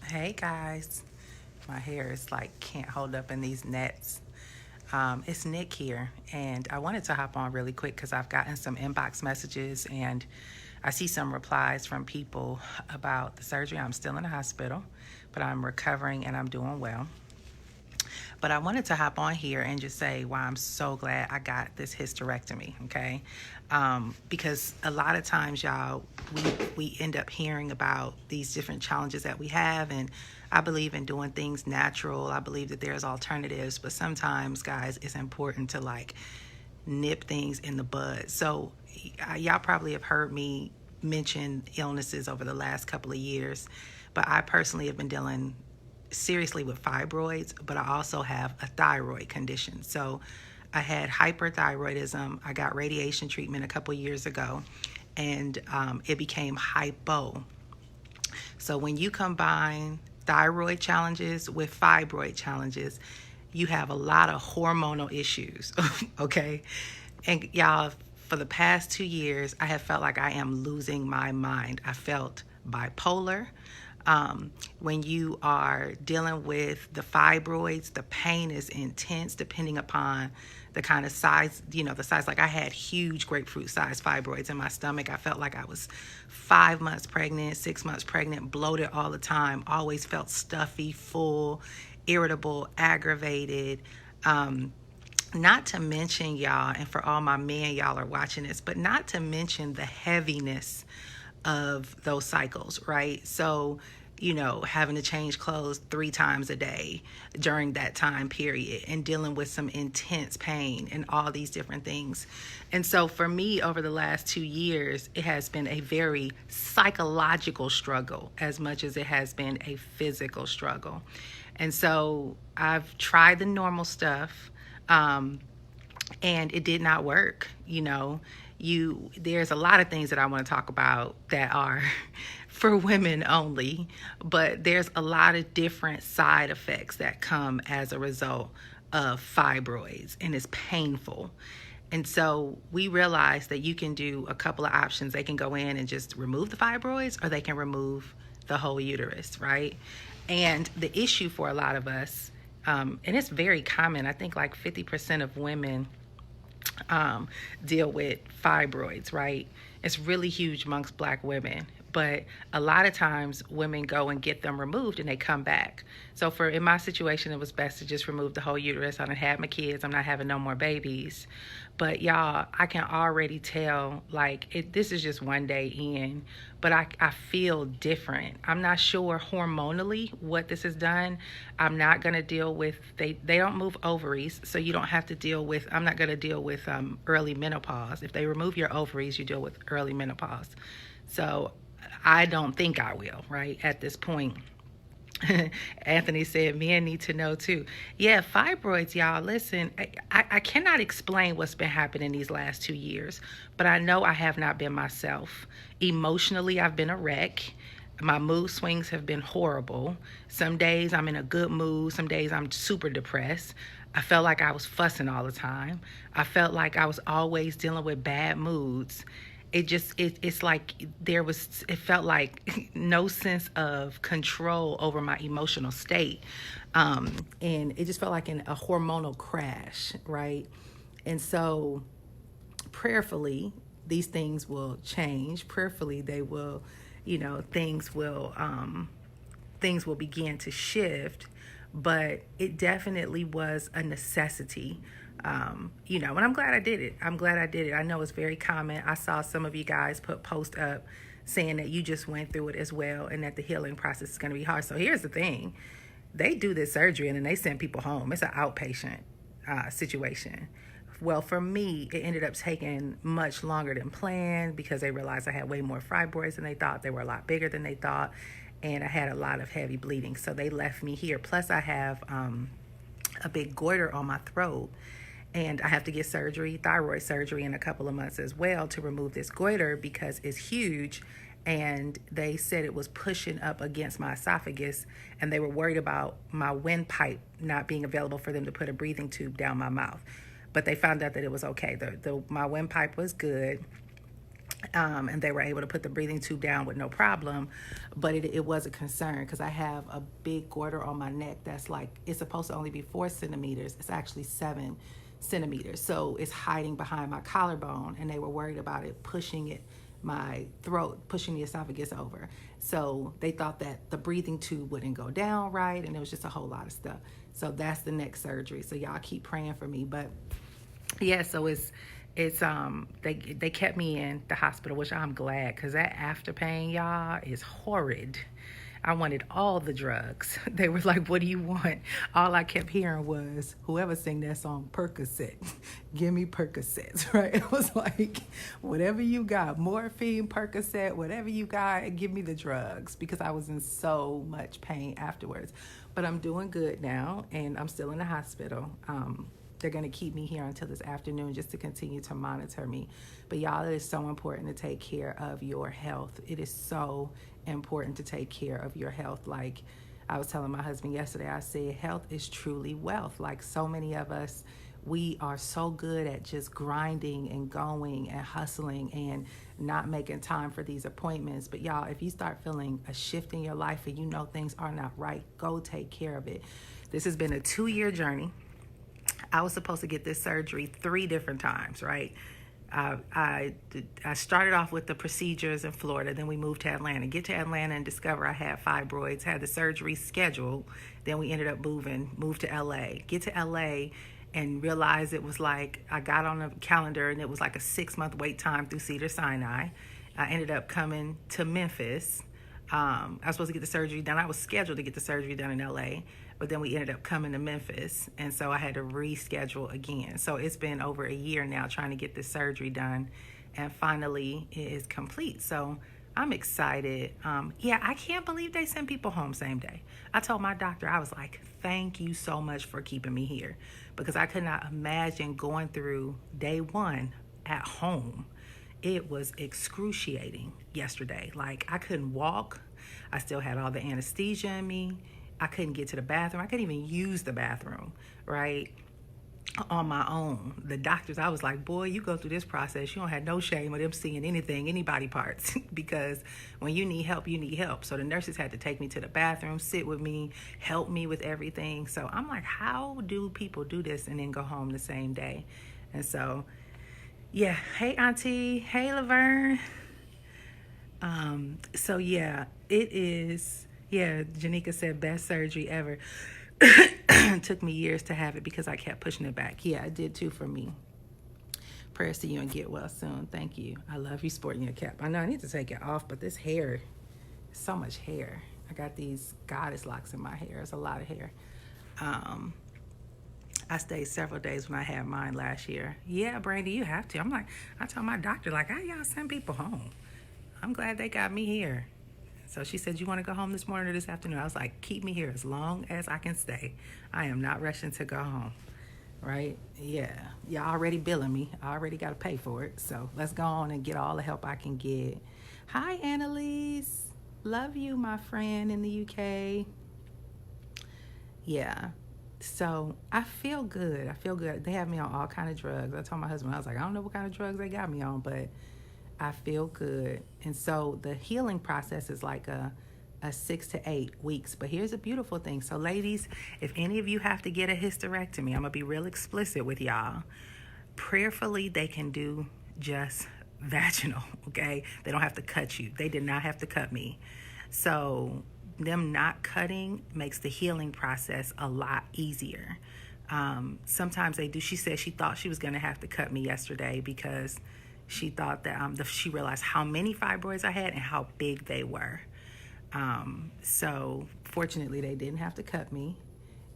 Hey guys, my hair is like can't hold up in these nets. It's Nick here, and I wanted to hop on really quick because I've gotten some inbox messages and I see some replies from people about the surgery. I'm still in the hospital, but I'm recovering and I'm doing well. But I wanted to hop on here and just say why I'm so glad I got this hysterectomy, okay? Because a lot of times, y'all, we end up hearing about these different challenges that we have, and I believe in doing things natural. I believe that there's alternatives, but sometimes, guys, it's important to like nip things in the bud. So, y'all probably have heard me mention illnesses over the last couple of years, but I personally have been dealing seriously with fibroids, but I also have a thyroid condition. So I had hyperthyroidism. I got radiation treatment a couple years ago, and it became hypo. So when you combine thyroid challenges with fibroid challenges, you have a lot of hormonal issues, okay? And y'all, for the past 2 years, I have felt like I am losing my mind. I felt bipolar. When you are dealing with the fibroids, the pain is intense depending upon the kind of size, the size. Like I had huge grapefruit sized fibroids in my stomach. I felt like I was 5 months pregnant, 6 months pregnant, bloated all the time, always felt stuffy, full, irritable, aggravated. Not to mention, y'all, and for all my men, y'all are watching this, but not to mention the heaviness of those cycles, right? So, having to change clothes 3 times a day during that time period and dealing with some intense pain and all these different things. And so for me, over the last 2 years, it has been a very psychological struggle as much as it has been a physical struggle. And so I've tried the normal stuff. And it did not work. There's a lot of things that I want to talk about that are for women only, but there's a lot of different side effects that come as a result of fibroids, and it's painful. And so we realized that you can do a couple of options. They can go in and just remove the fibroids, or they can remove the whole uterus, right? And the issue for a lot of us, and it's very common, I think like 50% of women deal with fibroids, right? It's really huge amongst Black women. But a lot of times women go and get them removed and they come back. So in my situation, it was best to just remove the whole uterus. I done had my kids. I'm not having no more babies. But y'all, I can already tell, like, this is just one day in, but I feel different. I'm not sure hormonally what this has done. I'm not going to deal with, they don't move ovaries, so you don't have to deal with, I'm not going to deal with early menopause. If they remove your ovaries, you deal with early menopause. So I don't think I will, right, at this point. Anthony said men need to know too. Yeah, fibroids, y'all. Listen, I cannot explain what's been happening these last 2 years, but I know I have not been myself. Emotionally, I've been a wreck. My mood swings have been horrible. Some days I'm in a good mood. Some days I'm super depressed. I felt like I was fussing all the time. I felt like I was always dealing with bad moods. It's like it felt like no sense of control over my emotional state. And it just felt like a hormonal crash, right? And so prayerfully, these things will change. Prayerfully, they will, things will begin to shift. But it definitely was a necessity. And I'm glad I did it. I know it's very common. I saw some of you guys put post up saying that you just went through it as well and that the healing process is going to be hard. So here's the thing. They do this surgery and then they send people home. It's an outpatient situation. Well, for me, it ended up taking much longer than planned because they realized I had way more fibroids than they thought. They were a lot bigger than they thought. And I had a lot of heavy bleeding. So they left me here. Plus, I have a big goiter on my throat. And I have to get thyroid surgery in a couple of months as well to remove this goiter because it's huge. And they said it was pushing up against my esophagus. And they were worried about my windpipe not being available for them to put a breathing tube down my mouth. But they found out that it was okay. My windpipe was good. And they were able to put the breathing tube down with no problem. But it was a concern because I have a big goiter on my neck that's like, it's supposed to only be 4 centimeters. It's actually 7 centimeters. So it's hiding behind my collarbone, and they were worried about it pushing my throat, pushing the esophagus over. So they thought that the breathing tube wouldn't go down right, and it was just a whole lot of stuff. So that's the next surgery. So y'all keep praying for me. But yeah, so they kept me in the hospital, which I'm glad, because that after pain, y'all, is horrid. I wanted all the drugs. They were like, what do you want? All I kept hearing was, whoever sang that song, Percocet. Give me Percocets, right? It was like, whatever you got, morphine, Percocet, whatever you got, give me the drugs, because I was in so much pain afterwards. But I'm doing good now, and I'm still in the hospital. They're going to keep me here until this afternoon just to continue to monitor me. But y'all, it is so important to take care of your health. It is so important to take care of your health. Like I was telling my husband yesterday, I said, health is truly wealth. Like so many of us, we are so good at just grinding and going and hustling and not making time for these appointments. But y'all, if you start feeling a shift in your life and you know things are not right, go take care of it. This has been a 2-year journey. I was supposed to get this surgery 3 different times, right? I started off with the procedures in Florida. Then we moved to Atlanta. Get to Atlanta and discover I had fibroids. Had the surgery scheduled. Then we ended up moved to LA. Get to LA and realize it was like, I got on the calendar and it was like a 6-month wait time through Cedars-Sinai. I ended up coming to Memphis. I was supposed to get the surgery done. I was scheduled to get the surgery done in LA, but then we ended up coming to Memphis, and so I had to reschedule again. So it's been over a year now trying to get this surgery done, and finally it is complete. So I'm excited. I can't believe they send people home same day. I told my doctor, I was like, thank you so much for keeping me here, because I could not imagine going through day 1 at home. It was excruciating yesterday. Like, I couldn't walk. I still had all the anesthesia in me. I couldn't get to the bathroom. I couldn't even use the bathroom, right, on my own. The doctors, I was like, boy, you go through this process, you don't have no shame of them seeing anything, any body parts, because when you need help, you need help. So the nurses had to take me to the bathroom, sit with me, help me with everything. So I'm like, how do people do this and then go home the same day? And so, yeah. Hey, Auntie. Hey, Laverne. So yeah, it is. Yeah, Janika said best surgery ever. Took me years to have it because I kept pushing it back. Yeah, it did too for me. Prayers to you and get well soon. Thank you. I love you sporting your cap. I know I need to take it off, but this hair, so much hair. I got these goddess locks in my hair. It's a lot of hair. I stayed several days when I had mine last year. Yeah, Brandy, you have to. I'm like, I told my doctor, like, how y'all send people home? I'm glad they got me here. So she said, you want to go home this morning or this afternoon? I was like, keep me here as long as I can stay. I am not rushing to go home, right? Yeah, y'all already billing me. I already got to pay for it. So let's go on and get all the help I can get. Hi, Annalise. Love you, my friend in the UK. Yeah. So I feel good. They have me on all kind of drugs. I told my husband, I was like, I don't know what kind of drugs they got me on, but I feel good. And so the healing process is like a 6 to 8 weeks. But here's a beautiful thing. So ladies, if any of you have to get a hysterectomy, I'm going to be real explicit with y'all. Prayerfully, they can do just vaginal, okay? They don't have to cut you. They did not have to cut me. So them not cutting makes the healing process a lot easier. Sometimes they do. She said she thought she was going to have to cut me yesterday because she thought that she realized how many fibroids I had and how big they were. So fortunately, they didn't have to cut me.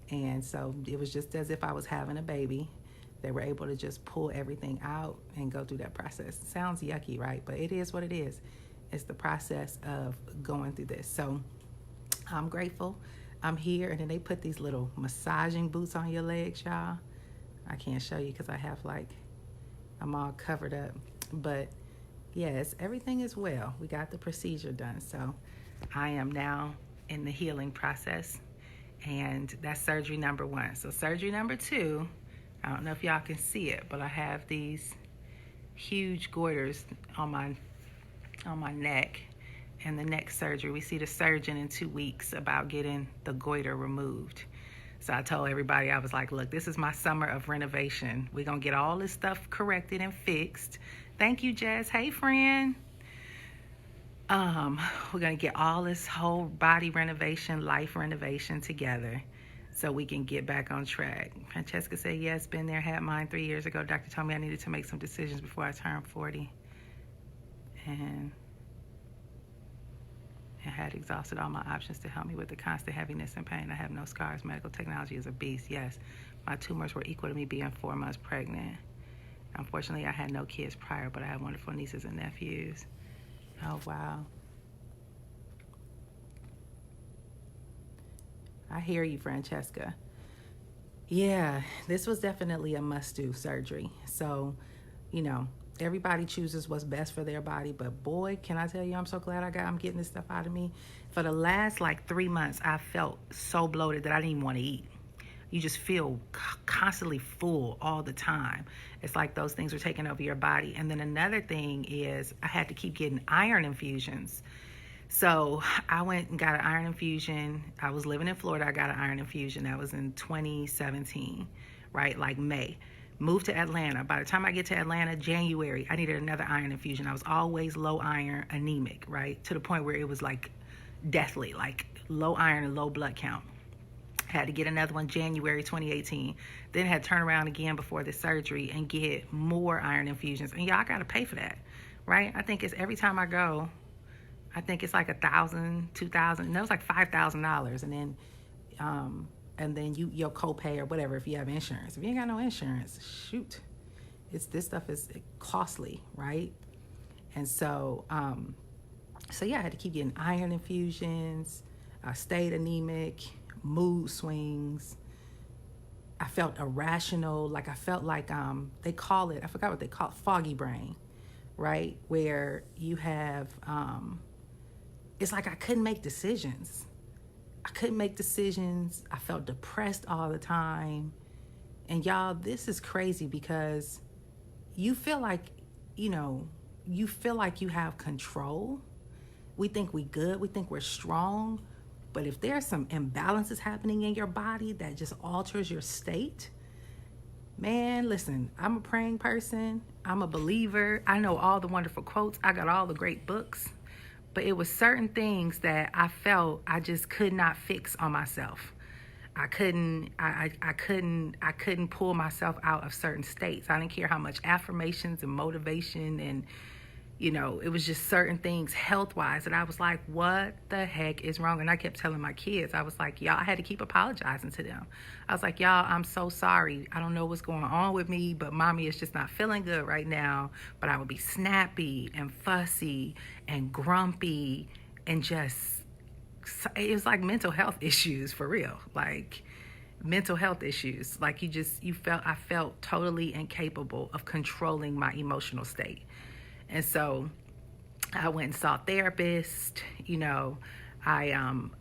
And so it was just as if I was having a baby. They were able to just pull everything out and go through that process. Sounds yucky, right? But it is what it is. It's the process of going through this. So I'm grateful. I'm here. And then they put these little massaging boots on your legs, y'all. I can't show you because I'm all covered up. But yes, everything is well. We got the procedure done. So I am now in the healing process. And that's surgery number 1. So surgery number 2, I don't know if y'all can see it, but I have these huge goiters on my on my neck and the neck surgery. We see the surgeon in 2 weeks about getting the goiter removed. So I told everybody, I was like, look, this is my summer of renovation. We're going to get all this stuff corrected and fixed. Thank you, Jess. Hey, friend. We're going to get all this whole body renovation, life renovation together so we can get back on track. Francesca said, yes, been there, had mine 3 years ago. Doctor told me I needed to make some decisions before I turned 40. And had exhausted all my options to help me with the constant heaviness and pain. I have no scars. Medical technology is a beast. Yes, my tumors were equal to me being 4 months pregnant. Unfortunately, I had no kids prior, but I have wonderful nieces and nephews. Oh, wow. I hear you, Francesca. Yeah, this was definitely a must-do surgery. So, you know, everybody chooses what's best for their body, but boy, can I tell you, I'm so glad I'm getting this stuff out of me. For the last 3 months, I felt so bloated that I didn't even want to eat. You just feel constantly full all the time. It's like those things are taking over your body. And then another thing is I had to keep getting iron infusions. So I went and got an iron infusion. I was living in Florida. I got an iron infusion. That was in 2017, right? Like May. Moved to Atlanta. By the time I get to Atlanta, January, I needed another iron infusion. I was always low iron, anemic, right? To the point where it was deathly, low iron and low blood count. Had to get another one January 2018. Then had to turn around again before the surgery and get more iron infusions. And y'all got to pay for that, right? I think it's every time I go, I think it's $1,000, $2,000, and that was $5,000. And then your copay or whatever if you have insurance. If you ain't got no insurance, shoot, this stuff is costly, right? And so yeah, I had to keep getting iron infusions. I stayed anemic, mood swings. I felt irrational. I felt they call it, I forgot what they call it, foggy brain, right? Where you have, it's like I couldn't make decisions. I felt depressed all the time. And y'all, this is crazy because you feel like you have control. We think we good. We think we're strong. But if there's some imbalances happening in your body that just alters your state, man, listen, I'm a praying person. I'm a believer. I know all the wonderful quotes. I got all the great books. But it was certain things that I felt I just could not fix on myself. I couldn't pull myself out of certain states. I didn't care how much affirmations and motivation and, it was just certain things health-wise that I was like, what the heck is wrong? And I kept telling my kids, I was like, y'all, I had to keep apologizing to them. I was like, y'all, I'm so sorry. I don't know what's going on with me, but mommy is just not feeling good right now. But I would be snappy and fussy and grumpy and just, it was like mental health issues for real. Mental health issues. I felt totally incapable of controlling my emotional state. And so I went and saw therapists,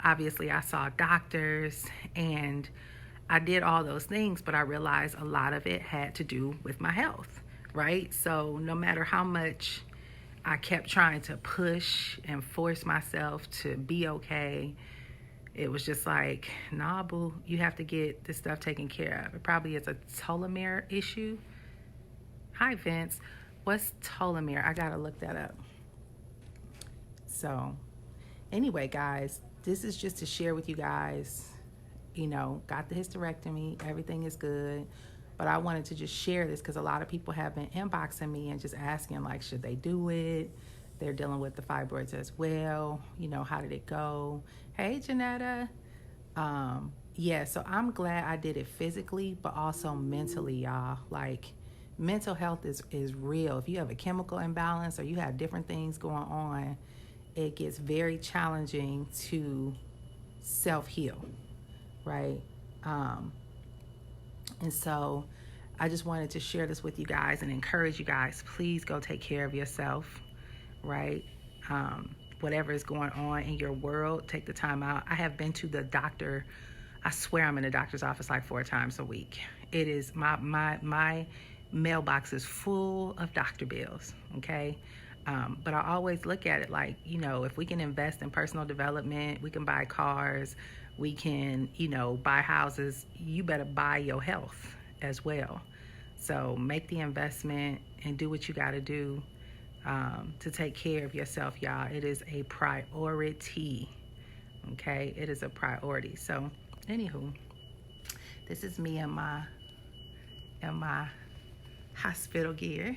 obviously I saw doctors and I did all those things, but I realized a lot of it had to do with my health, right? So no matter how much I kept trying to push and force myself to be okay, it was just like, nah, boo, you have to get this stuff taken care of. It probably is a telomere issue. Hi, Vince. What's telomere? I gotta look that up. So anyway, guys, this is just to share with you guys, got the hysterectomy, everything is good. But I wanted to just share this because a lot of people have been inboxing me and just asking, should they do it? They're dealing with the fibroids as well. How did it go? Hey, Janetta. Yeah, so I'm glad I did it physically, but also mentally, y'all. Mental health is real. If you have a chemical imbalance or you have different things going on, it gets very challenging to self-heal, right? And so I just wanted to share this with you guys and encourage you guys, please go take care of yourself, right? Whatever is going on in your world, take the time out. I have been to the doctor. I swear I'm in the doctor's office 4 times a week. It is my mailbox is full of doctor bills, okay? But I always look at it like, if we can invest in personal development, we can buy cars, we can, buy houses, you better buy your health as well. So make the investment and do what you got to do to take care of yourself, y'all. It is a priority. Okay, it is a priority. So, anywho, this is me in my hospital gear.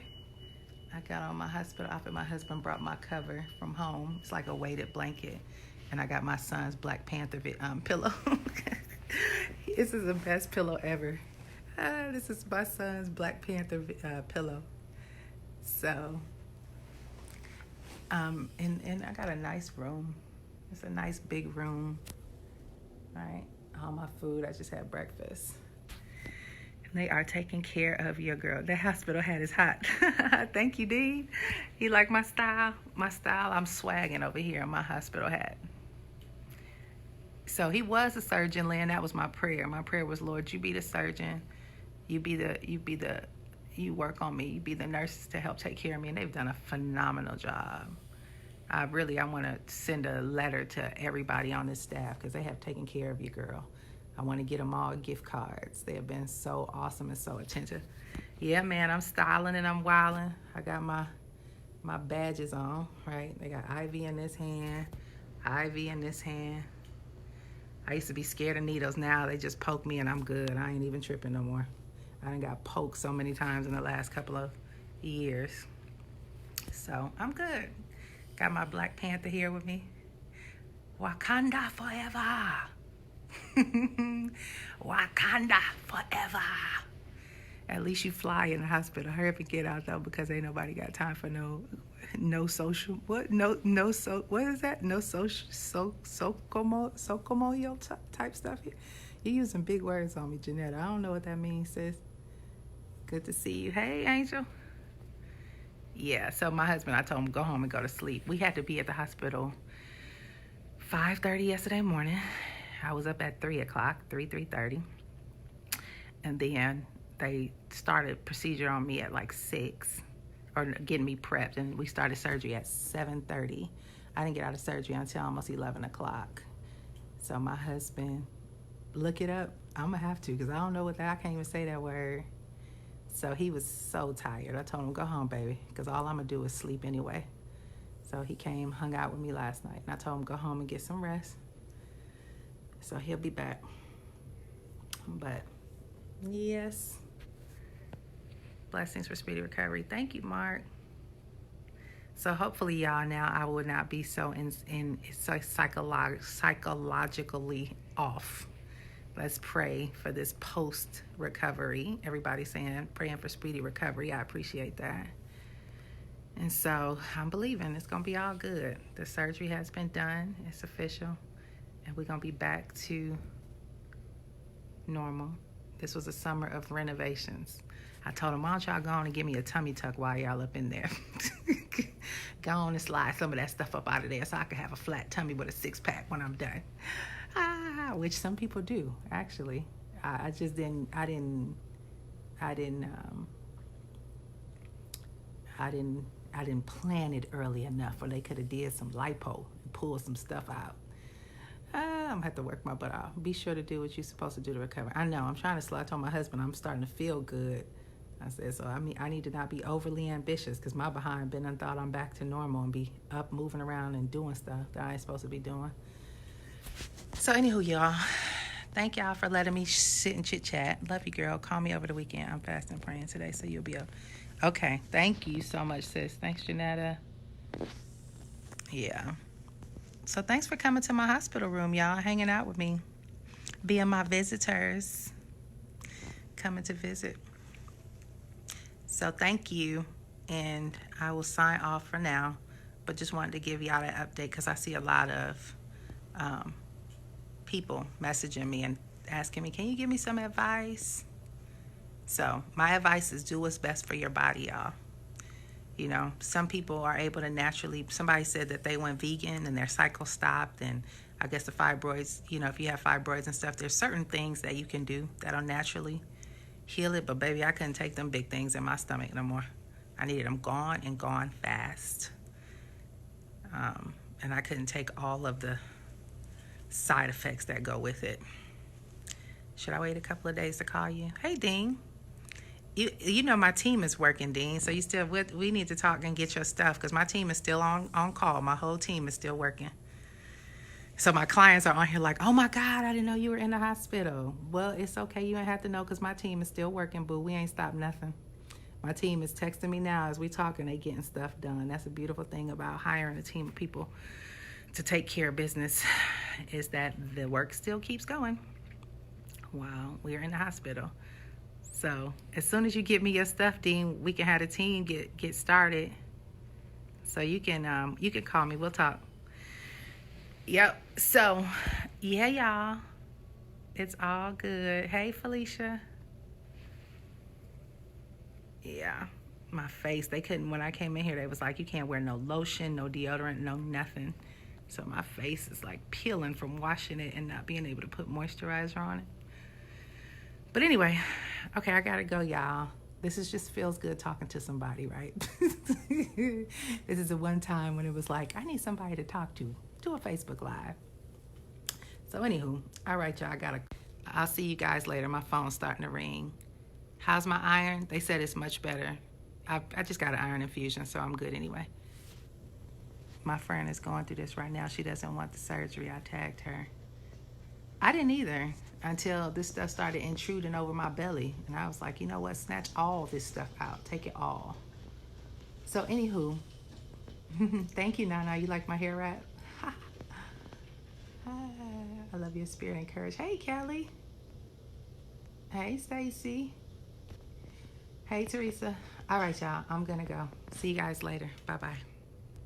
I got on my hospital outfit. My husband brought my cover from home. It's like a weighted blanket. And I got my son's Black Panther pillow. This is the best pillow ever. This is my son's Black Panther pillow. So, and I got a nice room. It's a nice big room. All right, all my food. I just had breakfast. They are taking care of your girl. The hospital hat is hot. Thank you, Dean. You like my style? My style, I'm swagging over here in my hospital hat. So he was a surgeon, Lynn. That was my prayer. My prayer was, Lord, you be the surgeon. You work on me. You be the nurses to help take care of me. And they've done a phenomenal job. I want to send a letter to everybody on this staff because they have taken care of your girl. I want to get them all gift cards. They have been so awesome and so attentive. Yeah, man, I'm styling and I'm wilding. I got my badges on, right? They got IV in this hand, IV in this hand. I used to be scared of needles. Now they just poke me and I'm good. I ain't even tripping no more. I done got poked so many times in the last couple of years. So I'm good. Got my Black Panther here with me. Wakanda forever. Wakanda forever. At least you fly in the hospital. Hurry up and get out though, because ain't nobody got time for no social what is that? No social socomoyo type stuff here. You're using big words on me, Janetta. I don't know what that means, sis. Good to see you. Hey, Angel. Yeah, so my husband, I told him go home and go to sleep. We had to be at the hospital 5:30 yesterday morning. I was up at 3 o'clock, 3:30. And then they started procedure on me at like 6, or getting me prepped. And we started surgery at 7:30. I didn't get out of surgery until almost 11 o'clock. So my husband, look it up. I'm going to have to because I don't know what that, I can't even say that word. So he was so tired. I told him, go home, baby, because all I'm going to do is sleep anyway. So he came, hung out with me last night. And I told him, go home and get some rest. So he'll be back. But yes, blessings for speedy recovery. Thank you, Mark. So hopefully, y'all, now I will not be so psychologically off. Let's pray for this post recovery. Everybody saying praying for speedy recovery. I appreciate that. And so I'm believing it's gonna be all good. The surgery has been done. It's official. And we're going to be back to normal. This was a summer of renovations. I told them, why don't y'all go on and give me a tummy tuck while y'all up in there. Go on and slide some of that stuff up out of there so I can have a flat tummy with a 6-pack when I'm done. Which some people do, actually. I didn't plan it early enough, or they could have did some lipo and pulled some stuff out. I'm going to have to work my butt off. Be sure to do what you're supposed to do to recover. I know, I'm trying to slow. I told my husband I'm starting to feel good. I said, so I need to not be overly ambitious because my behind been and thought I'm back to normal and be up, moving around and doing stuff that I ain't supposed to be doing. So anywho, y'all, thank y'all for letting me sit and chit chat. Love you, girl. Call me over the weekend. I'm fasting and praying today, so you'll be up. Okay, thank you so much, sis. Thanks, Janetta. Yeah. So thanks for coming to my hospital room, y'all, hanging out with me, being my visitors, coming to visit. So thank you, and I will sign off for now, but just wanted to give y'all that update because I see a lot of people messaging me and asking me, can you give me some advice? So my advice is do what's best for your body, y'all. You know, some people are able to naturally, somebody said that they went vegan and their cycle stopped, and I guess the fibroids, you know, if you have fibroids and stuff, there's certain things that you can do that'll naturally heal it. But baby, I couldn't take them big things in my stomach no more. I needed them gone and gone fast. And I couldn't take all of the side effects that go with it. Should I wait a couple of days to call you? Hey, Dean. You know my team is working, Dean, so we need to talk and get your stuff, because my team is still on call. My whole team is still working. So my clients are on here like, oh my God, I didn't know you were in the hospital. Well, it's okay. You ain't have to know, because my team is still working, boo. We ain't stopped nothing. My team is texting me now as we talking. They getting stuff done. That's a beautiful thing about hiring a team of people to take care of business, is that the work still keeps going while we're in the hospital. So as soon as you get me your stuff, Dean, we can have the team get started. So you can call me. We'll talk. Yep. So yeah, y'all, it's all good. Hey, Felicia. Yeah, my face, they couldn't, when I came in here, they was like, you can't wear no lotion, no deodorant, no nothing. So my face is like peeling from washing it and not being able to put moisturizer on it. But anyway, okay, I gotta go, y'all. This just feels good talking to somebody, right? This is the one time when it was like, I need somebody to talk to. Do a Facebook Live. So anywho, all right, y'all, I'll see you guys later. My phone's starting to ring. How's my iron? They said it's much better. I just got an iron infusion, so I'm good anyway. My friend is going through this right now. She doesn't want the surgery. I tagged her. I didn't either, until this stuff started intruding over my belly. And I was like, you know what? Snatch all this stuff out. Take it all. So anywho, thank you, Nana. You like my hair wrap? I love your spirit and courage. Hey, Kelly. Hey, Stacy. Hey, Teresa. All right, y'all. I'm going to go. See you guys later. Bye-bye.